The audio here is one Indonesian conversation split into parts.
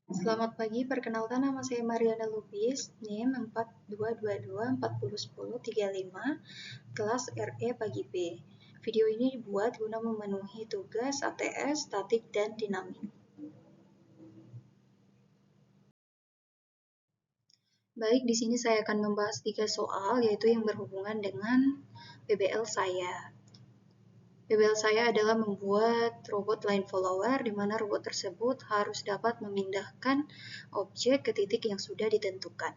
Selamat pagi, perkenalkan nama saya Mariana Lubis, NIM 4222401035, kelas RE pagi B. Video ini dibuat guna memenuhi tugas ATS, statik, dan dinamik. Baik, di sini saya akan membahas 3 soal, yaitu yang berhubungan dengan PBL saya. PBL saya adalah membuat robot line follower, di mana robot tersebut harus dapat memindahkan objek ke titik yang sudah ditentukan.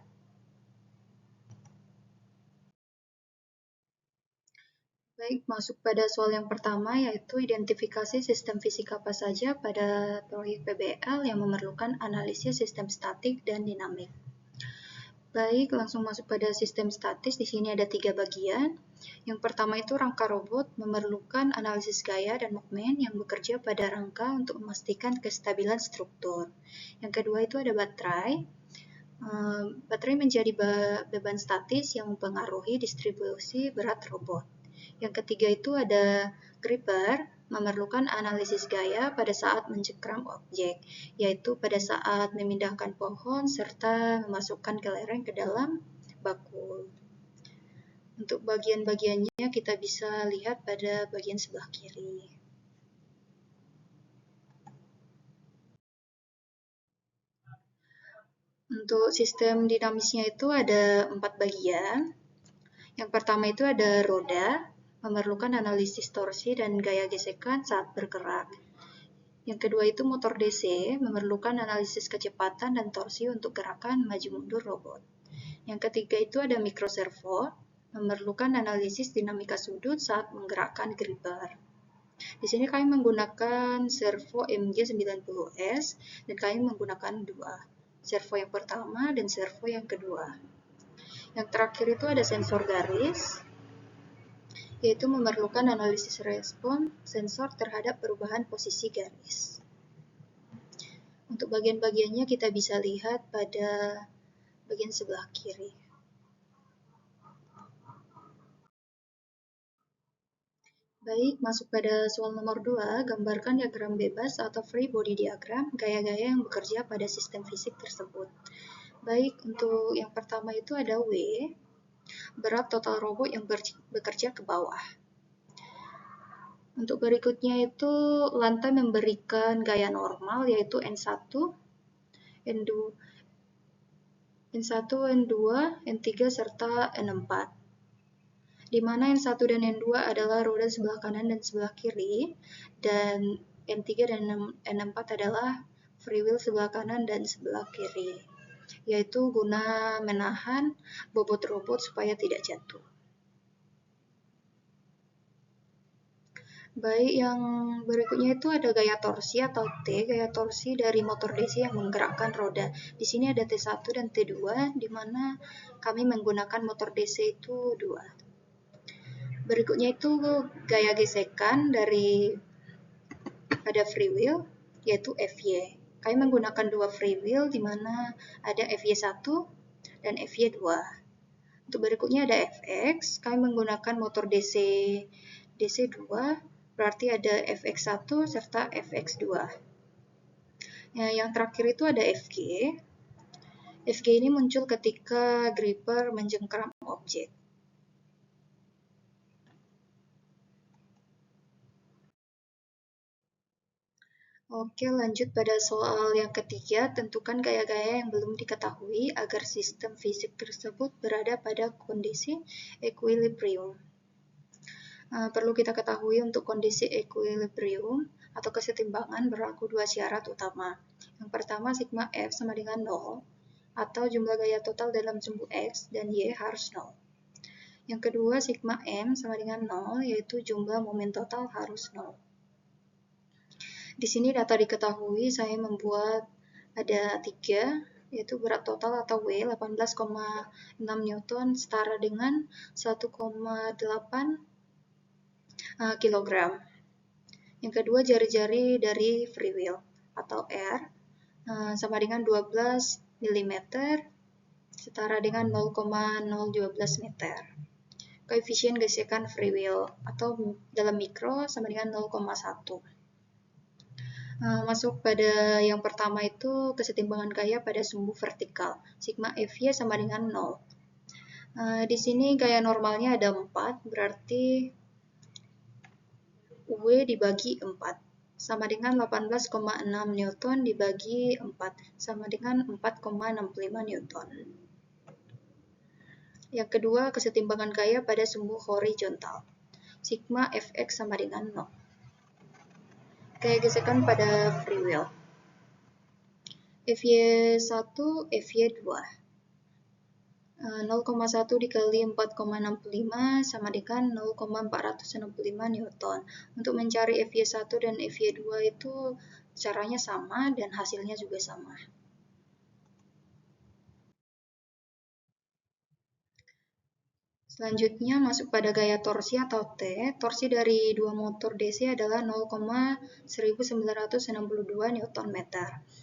Baik, masuk pada soal yang pertama, yaitu identifikasi sistem fisik apa saja pada proyek PBL yang memerlukan analisis sistem statik dan dinamik. Baik, langsung masuk pada sistem statis. Di sini ada 3 bagian. Yang pertama itu rangka robot memerlukan analisis gaya dan momen yang bekerja pada rangka untuk memastikan kestabilan struktur. Yang kedua itu ada baterai. Baterai menjadi beban statis yang mempengaruhi distribusi berat robot. Yang ketiga itu ada gripper, memerlukan analisis gaya pada saat mencengkram objek, yaitu pada saat memindahkan pohon serta memasukkan kelereng ke dalam bakul. Untuk bagian-bagiannya kita bisa lihat pada bagian sebelah kiri. Untuk sistem dinamisnya itu ada 4 bagian. Yang pertama itu ada roda, memerlukan analisis torsi dan gaya gesekan saat bergerak. Yang kedua itu motor DC, memerlukan analisis kecepatan dan torsi untuk gerakan maju mundur robot. Yang ketiga itu ada microservo, memerlukan analisis dinamika sudut saat menggerakkan gripper. Di sini kami menggunakan servo MG90S dan kami menggunakan dua, servo yang pertama dan servo yang kedua. Yang terakhir itu ada sensor garis, yaitu memerlukan analisis respon sensor terhadap perubahan posisi garis. Untuk bagian-bagiannya kita bisa lihat pada bagian sebelah kiri. Baik, masuk pada soal nomor 2, gambarkan diagram bebas atau free body diagram, gaya-gaya yang bekerja pada sistem fisik tersebut. Baik, untuk yang pertama itu ada W, berat total robot yang bekerja ke bawah. Untuk berikutnya itu lantai memberikan gaya normal yaitu N1, N2, N1, N2, N3, serta N4. Di mana N1 dan N2 adalah roda sebelah kanan dan sebelah kiri, dan N3 dan N4 adalah free wheel sebelah kanan dan sebelah kiri, yaitu guna menahan bobot robot supaya tidak jatuh. Baik, yang berikutnya itu ada gaya torsi atau T, gaya torsi dari motor DC yang menggerakkan roda. Di sini ada T1 dan T2, di mana kami menggunakan motor DC itu 2. Berikutnya itu gaya gesekan dari pada free wheel, yaitu FY. Kami menggunakan 2 free wheel, di mana ada FY1 dan FY2. Untuk berikutnya ada FX, kami menggunakan motor DC2, berarti ada FX1 serta FX2. Nah, yang terakhir itu ada FG. FG ini muncul ketika gripper mencengkram objek. Oke, lanjut pada soal yang ketiga, tentukan gaya-gaya yang belum diketahui agar sistem fisik tersebut berada pada kondisi equilibrium. Perlu kita ketahui untuk kondisi equilibrium atau kesetimbangan berlaku 2 syarat utama. Yang pertama, sigma F sama dengan 0, atau jumlah gaya total dalam sumbu X dan Y harus 0. Yang kedua, sigma M sama dengan 0, yaitu jumlah momen total harus 0. Di sini data diketahui, saya membuat ada 3, yaitu berat total atau W 18,6 Newton setara dengan 1,8 kilogram. Yang kedua, jari-jari dari free wheel atau R sama dengan 12 mm setara dengan 0,012 meter. Koefisien gesekan free wheel atau dalam mikro sama dengan 0,1. Masuk pada yang pertama itu kesetimbangan gaya pada sumbu vertikal. Sigma Fy sama dengan 0. Di sini gaya normalnya ada 4, berarti W dibagi 4 sama dengan 18,6 Newton dibagi 4 sama dengan 4,65 Newton. Yang kedua, kesetimbangan gaya pada sumbu horizontal. Sigma Fx sama dengan 0. Gaya gesekan pada free wheel. Fy1, Fy2. 0,1 dikali 4,65 sama dengan 0,465 Newton. Untuk mencari Fy1 dan Fy2 itu caranya sama dan hasilnya juga sama. Selanjutnya masuk pada gaya torsi atau T. Torsi dari dua motor DC adalah 0,1962 Nm.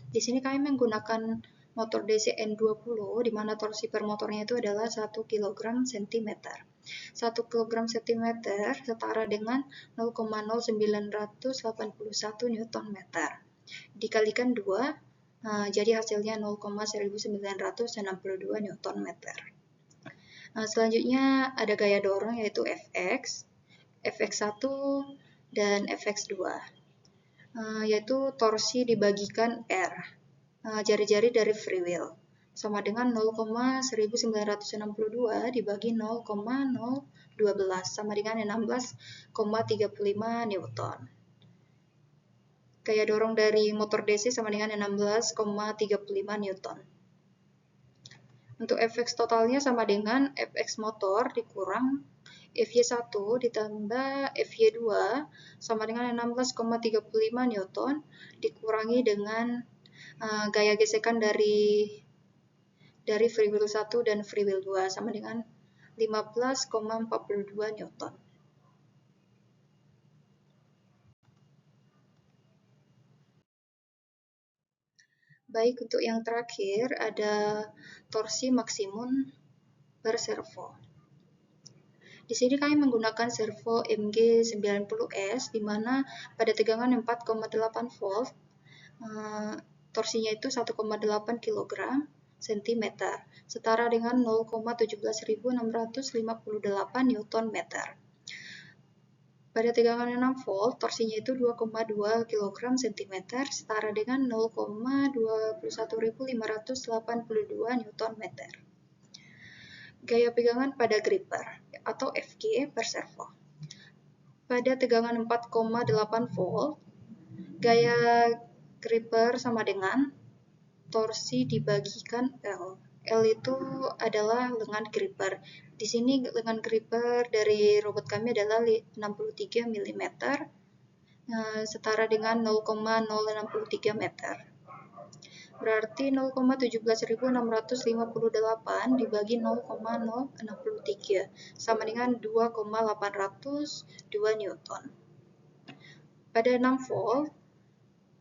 Di sini kami menggunakan motor DC N20 di mana torsi per motornya itu adalah 1 kg cm. 1 kg cm setara dengan 0,0981 Nm. Dikalikan 2, jadi hasilnya 0,1962 Nm. Selanjutnya ada gaya dorong yaitu Fx, Fx1 dan Fx2, yaitu torsi dibagikan R, jari-jari dari free wheel, sama dengan 0,1962 dibagi 0,012 sama dengan 16,35 Newton. Gaya dorong dari motor DC sama dengan 16,35 Newton. Untuk Fx totalnya sama dengan Fx motor dikurang Fy1 ditambah Fy2 sama dengan 16,35 Newton dikurangi dengan gaya gesekan dari free wheel 1 dan free wheel 2 sama dengan 15,42 Newton. Baik, untuk yang terakhir ada torsi maksimum per servo. Di sini kami menggunakan servo MG90S di mana pada tegangan 4,8 volt torsinya itu 1,8 kg cm setara dengan 0,17658 Nm. Pada tegangan 6 volt torsinya itu 2,2 kg cm setara dengan 0,21582 Nm. Gaya pegangan pada gripper atau FG per servo. Pada tegangan 4,8 volt, gaya gripper sama dengan torsi dibagikan L. L itu adalah lengan gripper. Di sini lengan gripper dari robot kami adalah 63 mm, setara dengan 0,063 meter. Berarti 0,17658 dibagi 0,063 sama dengan 2,802 Newton. Pada 6 volt,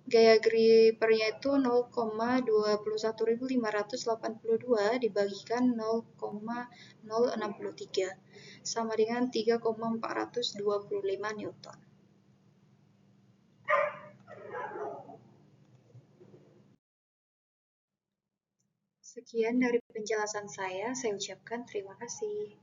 gaya grippernya itu 0,21582 dibagikan 0,063 sama dengan 3,425 Newton. Sekian dari penjelasan saya ucapkan terima kasih.